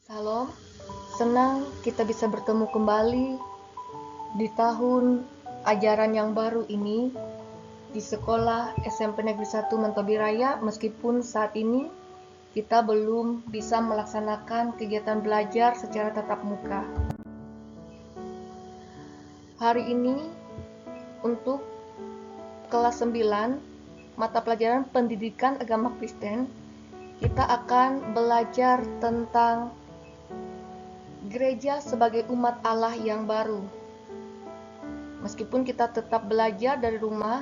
Salam, senang kita bisa bertemu kembali di tahun ajaran yang baru ini di sekolah SMP Negeri 1 Mentobi Raya, meskipun saat ini kita belum bisa melaksanakan kegiatan belajar secara tatap muka. Hari ini untuk kelas 9 mata pelajaran Pendidikan Agama Kristen, kita akan belajar tentang gereja sebagai umat Allah yang baru. Meskipun kita tetap belajar dari rumah,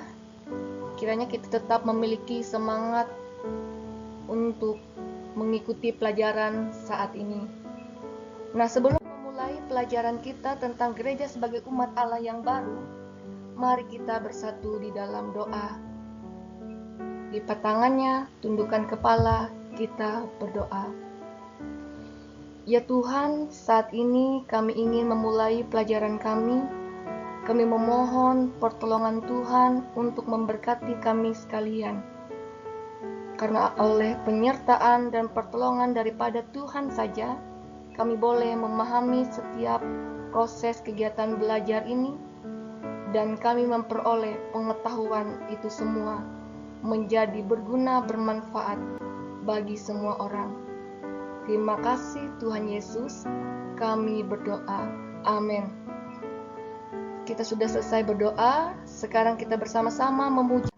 kiranya kita tetap memiliki semangat untuk mengikuti pelajaran saat ini. Nah, sebelum memulai pelajaran kita tentang gereja sebagai umat Allah yang baru, mari kita bersatu di dalam doa. Lipat tangannya, tundukkan kepala, kita berdoa. Ya Tuhan, saat ini kami ingin memulai pelajaran kami. Kami memohon pertolongan Tuhan untuk memberkati kami sekalian. Karena oleh penyertaan dan pertolongan daripada Tuhan saja, kami boleh memahami setiap proses kegiatan belajar ini, dan kami memperoleh pengetahuan itu semua menjadi berguna, bermanfaat bagi semua orang. Terima kasih Tuhan Yesus, kami berdoa. Amin. Kita sudah selesai berdoa, sekarang kita bersama-sama memuji.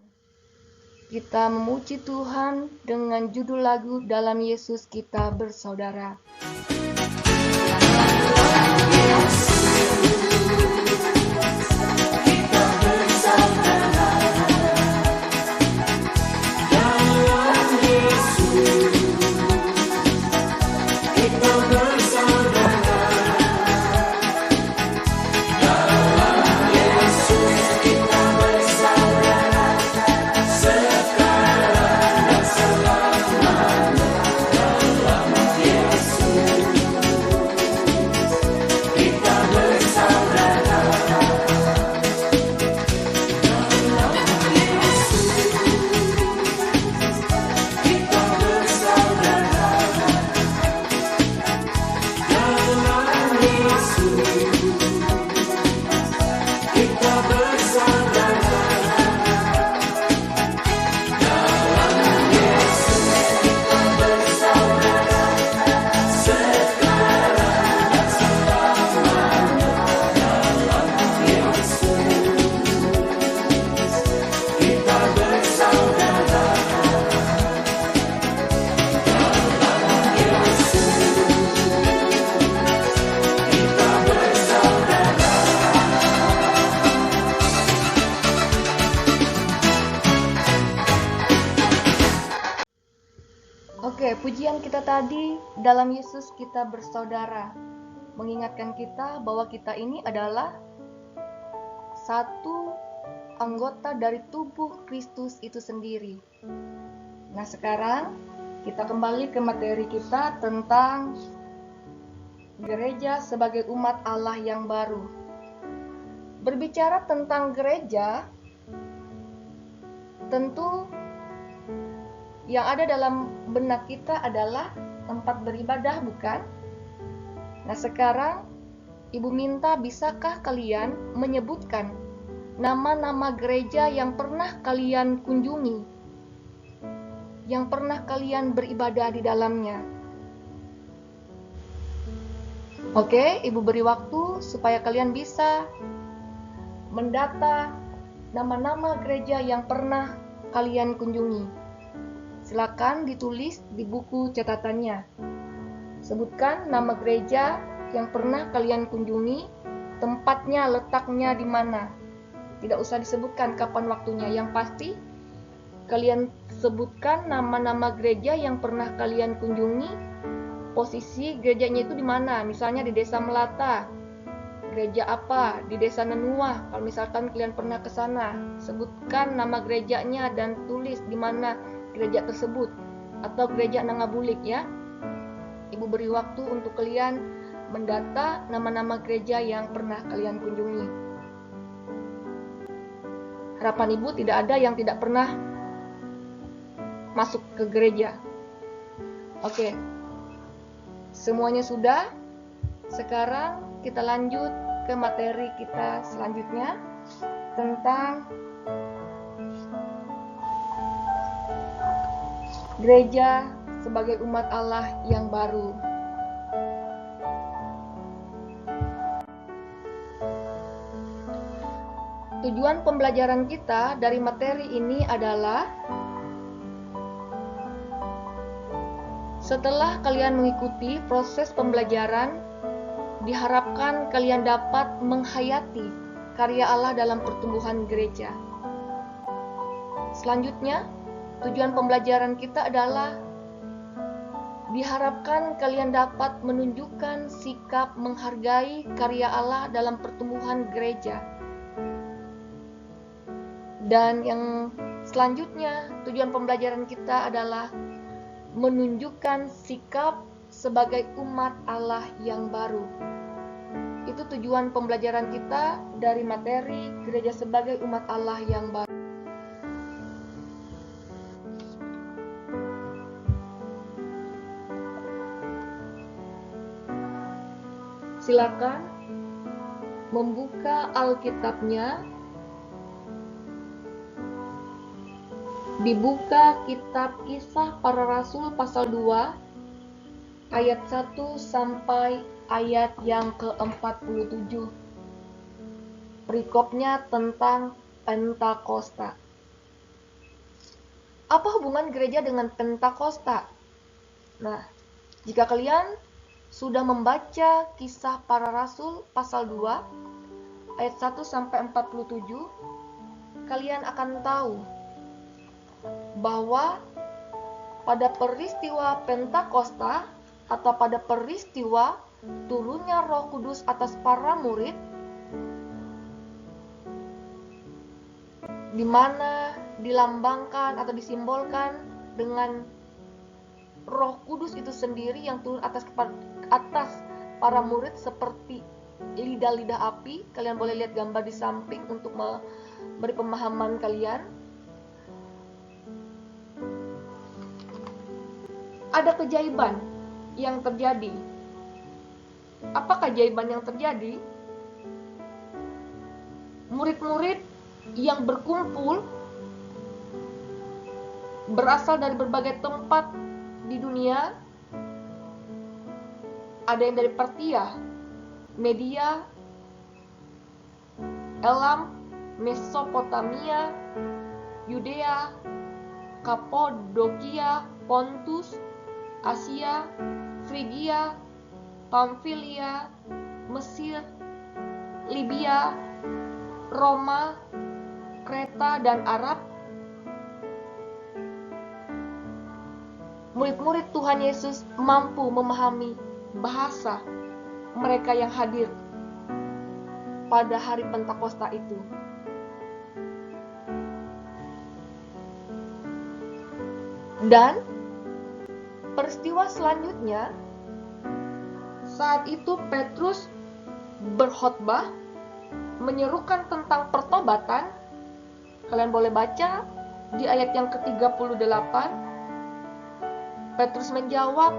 Kita memuji Tuhan dengan judul lagu Dalam Yesus Kita Bersaudara. Oke, pujian kita tadi dalam Yesus kita bersaudara, mengingatkan kita bahwa kita ini adalah satu anggota dari tubuh Kristus itu sendiri. Nah, sekarang kita kembali ke materi kita tentang gereja sebagai umat Allah yang baru. Berbicara tentang gereja, tentu yang ada dalam benak kita adalah tempat beribadah, bukan? Nah, sekarang Ibu minta, bisakah kalian menyebutkan nama-nama gereja yang pernah kalian kunjungi, yang pernah kalian beribadah di dalamnya? Oke, Ibu beri waktu supaya kalian bisa mendata nama-nama gereja yang pernah kalian kunjungi. Silakan ditulis di buku catatannya. Sebutkan nama gereja yang pernah kalian kunjungi, tempatnya, letaknya di mana. Tidak usah disebutkan kapan waktunya, yang pasti kalian sebutkan nama-nama gereja yang pernah kalian kunjungi, posisi gerejanya itu di mana. Misalnya di Desa Melata, gereja apa, di Desa Nenuah. Kalau misalkan kalian pernah ke sana, sebutkan nama gerejanya dan tulis di mana gereja tersebut, atau gereja Nangabulik ya. Ibu beri waktu untuk kalian mendata nama-nama gereja yang pernah kalian kunjungi. Harapan Ibu tidak ada yang tidak pernah masuk ke gereja. Oke. Semuanya sudah. Sekarang kita lanjut ke materi kita selanjutnya tentang gereja sebagai umat Allah yang baru. Tujuan pembelajaran kita dari materi ini adalah setelah kalian mengikuti proses pembelajaran, diharapkan kalian dapat menghayati karya Allah dalam pertumbuhan gereja. Selanjutnya, tujuan pembelajaran kita adalah diharapkan kalian dapat menunjukkan sikap menghargai karya Allah dalam pertumbuhan gereja. Dan yang selanjutnya, tujuan pembelajaran kita adalah menunjukkan sikap sebagai umat Allah yang baru. Itu tujuan pembelajaran kita dari materi gereja sebagai umat Allah yang baru. Silakan membuka Alkitabnya. Dibuka kitab Kisah Para Rasul pasal 2 ayat 1 sampai ayat yang ke-47. Perikopnya tentang Pentakosta. Apa hubungan gereja dengan Pentakosta? Nah, jika kalian sudah membaca Kisah Para Rasul pasal 2 ayat 1 sampai 47, kalian akan tahu bahwa pada peristiwa Pentakosta atau pada peristiwa turunnya Roh Kudus atas para murid, di mana dilambangkan atau disimbolkan dengan Roh Kudus itu sendiri yang turun atas para murid seperti lidah-lidah api. Kalian boleh lihat gambar di samping untuk memberi pemahaman kalian. Ada keajaiban yang terjadi. Apa keajaiban yang terjadi? Murid-murid yang berkumpul berasal dari berbagai tempat di dunia. Ada yang dari Partia, Media, Elam, Mesopotamia, Yudea, Kapodokia, Pontus, Asia, Frigia, Pamfilia, Mesir, Libya, Roma, Kreta, dan Arab. Murid-murid Tuhan Yesus mampu memahami bahasa mereka yang hadir pada hari Pentakosta itu. Dan peristiwa selanjutnya, saat itu Petrus berkhotbah menyerukan tentang pertobatan. Kalian boleh baca di ayat yang ke-38. Petrus menjawab,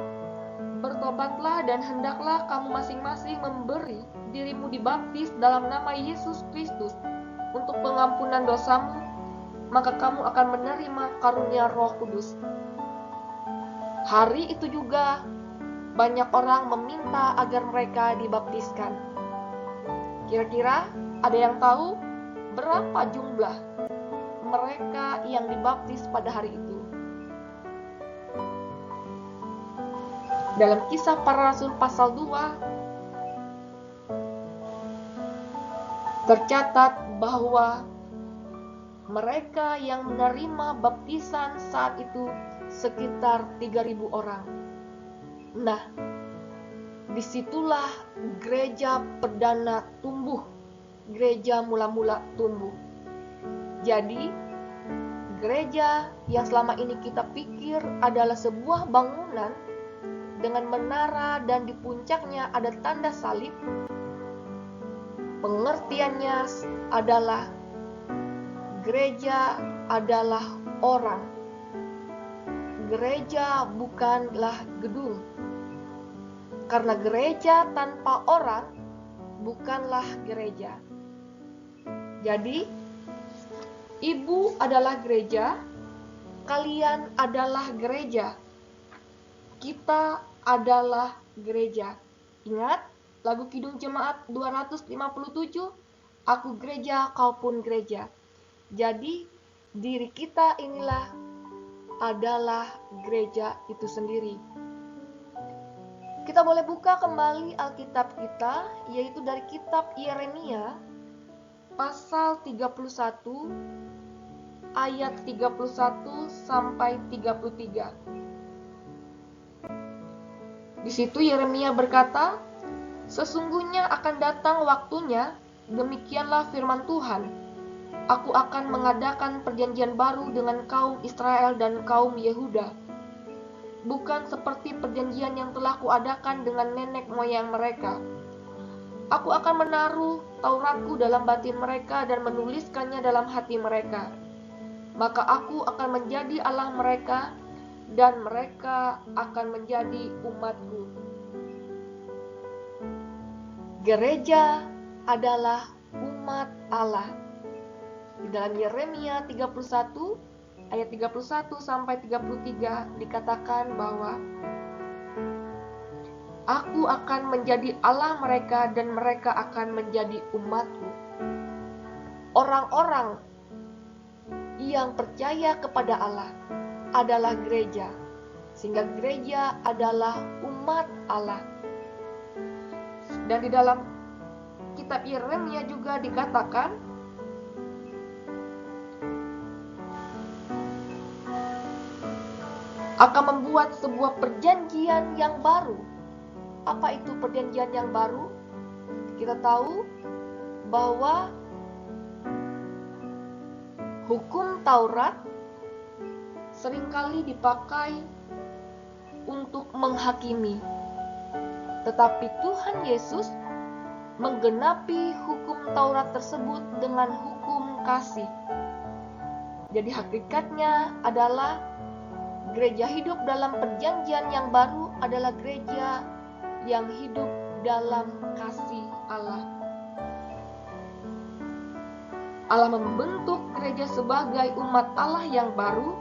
"Bertobatlah dan hendaklah kamu masing-masing memberi dirimu dibaptis dalam nama Yesus Kristus untuk pengampunan dosamu, maka kamu akan menerima karunia Roh Kudus." Hari itu juga banyak orang meminta agar mereka dibaptiskan. Kira-kira ada yang tahu berapa jumlah mereka yang dibaptis pada hari itu? Dalam Kisah Para Rasul pasal 2 tercatat bahwa mereka yang menerima baptisan saat itu sekitar 3.000 orang. Nah, disitulah gereja perdana tumbuh. Gereja mula-mula tumbuh. Jadi, gereja yang selama ini kita pikir adalah sebuah bangunan dengan menara dan di puncaknya ada tanda salib, pengertiannya adalah gereja adalah orang. Gereja bukanlah gedung. Karena gereja tanpa orang bukanlah gereja. Jadi, ibu adalah gereja, kalian adalah gereja, kita adalah gereja. Ingat lagu Kidung Jemaat 257, aku gereja, kau pun gereja. Jadi, diri kita inilah adalah gereja itu sendiri. Kita boleh buka kembali Alkitab kita, yaitu dari kitab Yeremia pasal 31 ayat 31 sampai 33. Di situ Yeremia berkata, sesungguhnya akan datang waktunya, demikianlah firman Tuhan, aku akan mengadakan perjanjian baru dengan kaum Israel dan kaum Yehuda, bukan seperti perjanjian yang telah kuadakan dengan nenek moyang mereka. Aku akan menaruh Tauratku dalam batin mereka dan menuliskannya dalam hati mereka. Maka aku akan menjadi Allah mereka, dan mereka akan menjadi umatku. Gereja adalah umat Allah. Di dalam Yeremia 31 ayat 31 sampai 33 dikatakan bahwa aku akan menjadi Allah mereka dan mereka akan menjadi umatku. Orang-orang yang percaya kepada Allah adalah gereja, sehingga gereja adalah umat Allah. Dan di dalam kitab Yeremia juga dikatakan, akan membuat sebuah perjanjian yang baru. Apa itu perjanjian yang baru? Kita tahu bahwa hukum Taurat seringkali dipakai untuk menghakimi. Tetapi Tuhan Yesus menggenapi hukum Taurat tersebut dengan hukum kasih. Jadi hakikatnya adalah gereja hidup dalam perjanjian yang baru adalah gereja yang hidup dalam kasih Allah. Allah membentuk gereja sebagai umat Allah yang baru,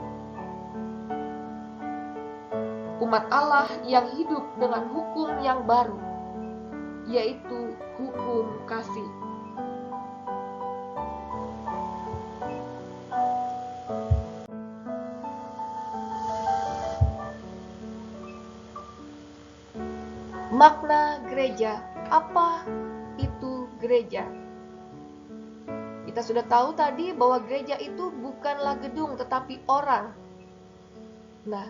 umat Allah yang hidup dengan hukum yang baru, yaitu hukum kasih. Makna gereja, apa itu gereja? Kita sudah tahu tadi bahwa gereja itu bukanlah gedung tetapi orang. Nah,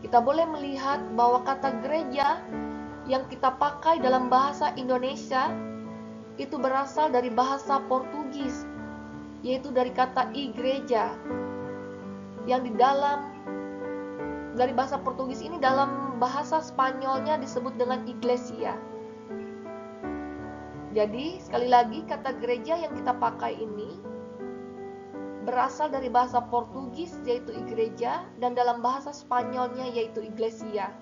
kita boleh melihat bahwa kata gereja yang kita pakai dalam bahasa Indonesia itu berasal dari bahasa Portugis, yaitu dari kata igreja, yang dari bahasa Portugis ini dalam bahasa Spanyolnya disebut dengan iglesia. Jadi sekali lagi kata gereja yang kita pakai ini berasal dari bahasa Portugis yaitu igreja, dan dalam bahasa Spanyolnya yaitu iglesia.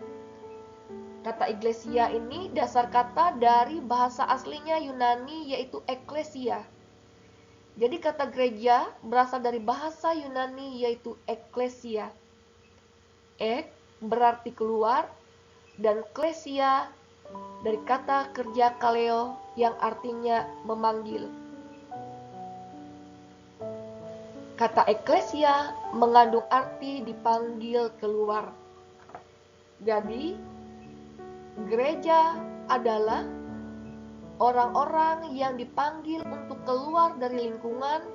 Kata iglesia ini dasar kata dari bahasa aslinya Yunani yaitu ekklesia. Jadi kata gereja berasal dari bahasa Yunani yaitu ekklesia. Ek berarti keluar, dan klesia dari kata kerja kaleo yang artinya memanggil. Kata ekklesia mengandung arti dipanggil keluar. Jadi, gereja adalah orang-orang yang dipanggil untuk keluar dari lingkungan,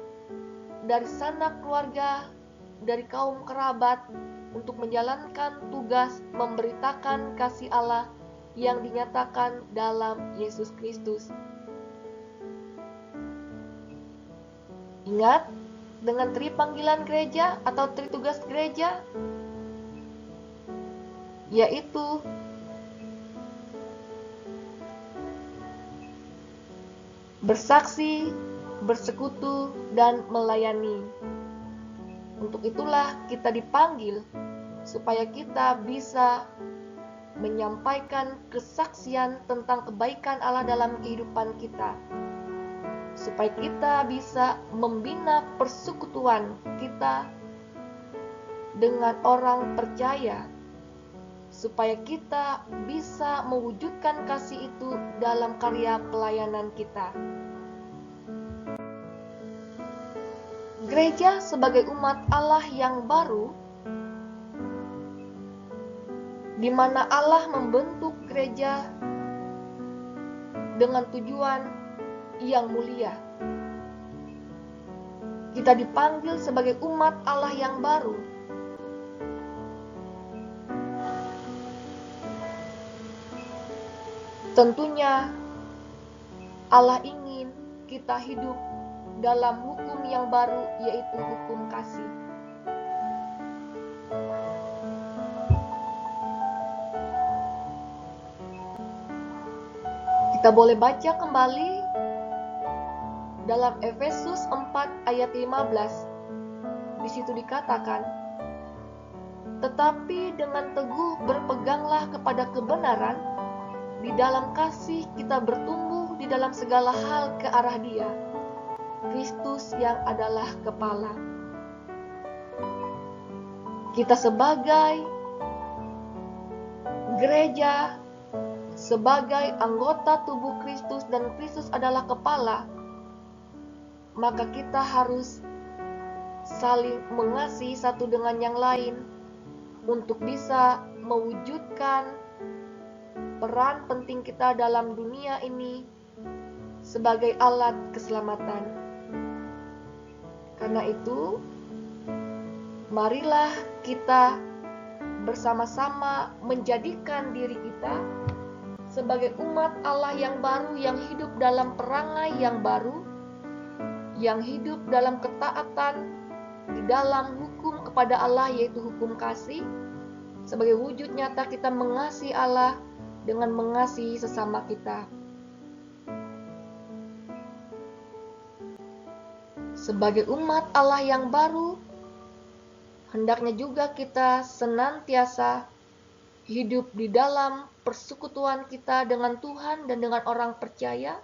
dari sanak keluarga, dari kaum kerabat, untuk menjalankan tugas memberitakan kasih Allah yang dinyatakan dalam Yesus Kristus. Ingat, dengan tri panggilan gereja atau tri tugas gereja, yaitu bersaksi, bersekutu, dan melayani. Untuk itulah kita dipanggil supaya kita bisa menyampaikan kesaksian tentang kebaikan Allah dalam kehidupan kita, supaya kita bisa membina persekutuan kita dengan orang percaya, supaya kita bisa mewujudkan kasih itu dalam karya pelayanan kita. Gereja sebagai umat Allah yang baru, di mana Allah membentuk gereja dengan tujuan yang mulia. Kita dipanggil sebagai umat Allah yang baru. Tentunya Allah ingin kita hidup dalam hukum yang baru, yaitu hukum kasih. Kita boleh baca kembali dalam Efesus 4 ayat 15. Di situ dikatakan, "Tetapi dengan teguh berpeganglah kepada kebenaran, di dalam kasih kita bertumbuh di dalam segala hal ke arah Dia, Kristus yang adalah kepala." Kita sebagai gereja, sebagai anggota tubuh Kristus dan Kristus adalah kepala, maka kita harus saling mengasihi satu dengan yang lain untuk bisa mewujudkan peran penting kita dalam dunia ini sebagai alat keselamatan. Karena itu, marilah kita bersama-sama menjadikan diri kita sebagai umat Allah yang baru, yang hidup dalam perangai yang baru, yang hidup dalam ketaatan di dalam hukum kepada Allah, yaitu hukum kasih, sebagai wujud nyata kita mengasihi Allah dengan mengasihi sesama kita. Sebagai umat Allah yang baru, hendaknya juga kita senantiasa hidup di dalam persekutuan kita dengan Tuhan dan dengan orang percaya.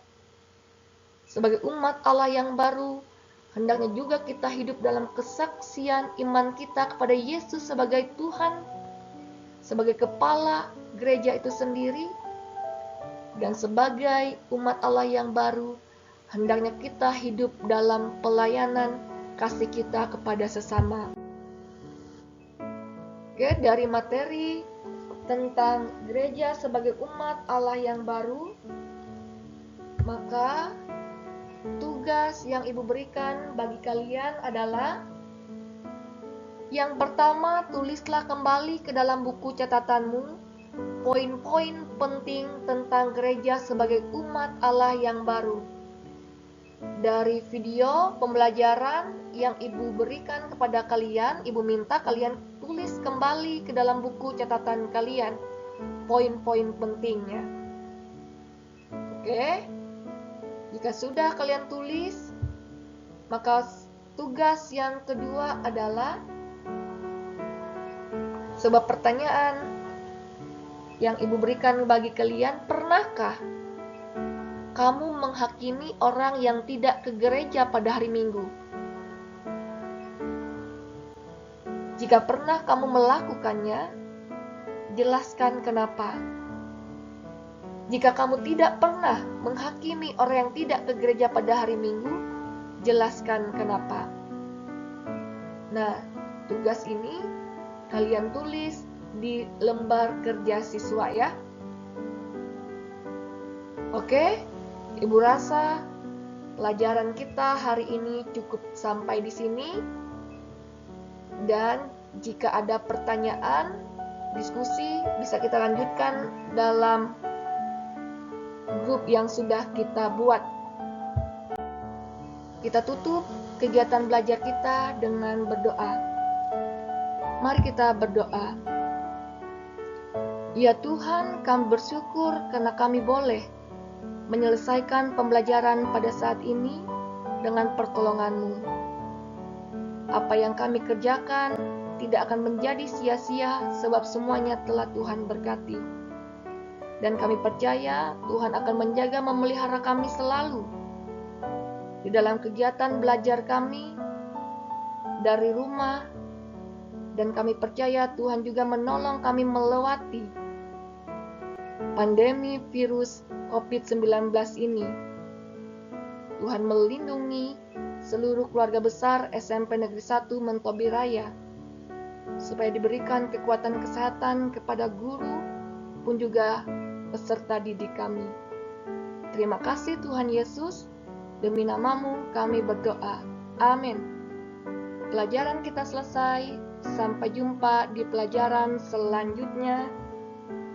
Sebagai umat Allah yang baru, hendaknya juga kita hidup dalam kesaksian iman kita kepada Yesus sebagai Tuhan, sebagai kepala gereja itu sendiri. Dan sebagai umat Allah yang baru, hendaknya kita hidup dalam pelayanan kasih kita kepada sesama. Oke, dari materi tentang gereja sebagai umat Allah yang baru, maka tugas yang Ibu berikan bagi kalian adalah, yang pertama, tulislah kembali ke dalam buku catatanmu poin-poin penting tentang gereja sebagai umat Allah yang baru. Dari video pembelajaran yang Ibu berikan kepada kalian, Ibu minta kalian tulis kembali ke dalam buku catatan kalian poin-poin pentingnya. Oke? Jika sudah kalian tulis, maka tugas yang kedua adalah sebuah pertanyaan yang Ibu berikan bagi kalian. Pernahkah kamu menghakimi orang yang tidak ke gereja pada hari Minggu? Jika pernah kamu melakukannya, jelaskan kenapa. Jika kamu tidak pernah menghakimi orang yang tidak ke gereja pada hari Minggu, jelaskan kenapa. Nah, tugas ini kalian tulis di lembar kerja siswa ya. Oke? Ibu rasa pelajaran kita hari ini cukup sampai di sini. Dan jika ada pertanyaan, diskusi bisa kita lanjutkan dalam grup yang sudah kita buat. Kita tutup kegiatan belajar kita dengan berdoa. Mari kita berdoa. Ya Tuhan, kami bersyukur karena kami boleh menyelesaikan pembelajaran pada saat ini dengan pertolongan-Mu. Apa yang kami kerjakan tidak akan menjadi sia-sia sebab semuanya telah Tuhan berkati. Dan kami percaya Tuhan akan menjaga memelihara kami selalu di dalam kegiatan belajar kami dari rumah, dan kami percaya Tuhan juga menolong kami melewati pandemi virus COVID-19 ini. Tuhan melindungi seluruh keluarga besar SMP Negeri 1 Mentobi Raya, supaya diberikan kekuatan kesehatan kepada guru pun juga peserta didik kami. Terima kasih Tuhan Yesus, demi namamu kami berdoa. Amin. Pelajaran kita selesai. Sampai jumpa di pelajaran selanjutnya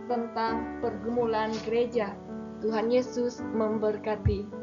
tentang pergumulan gereja. Tuhan Yesus memberkati.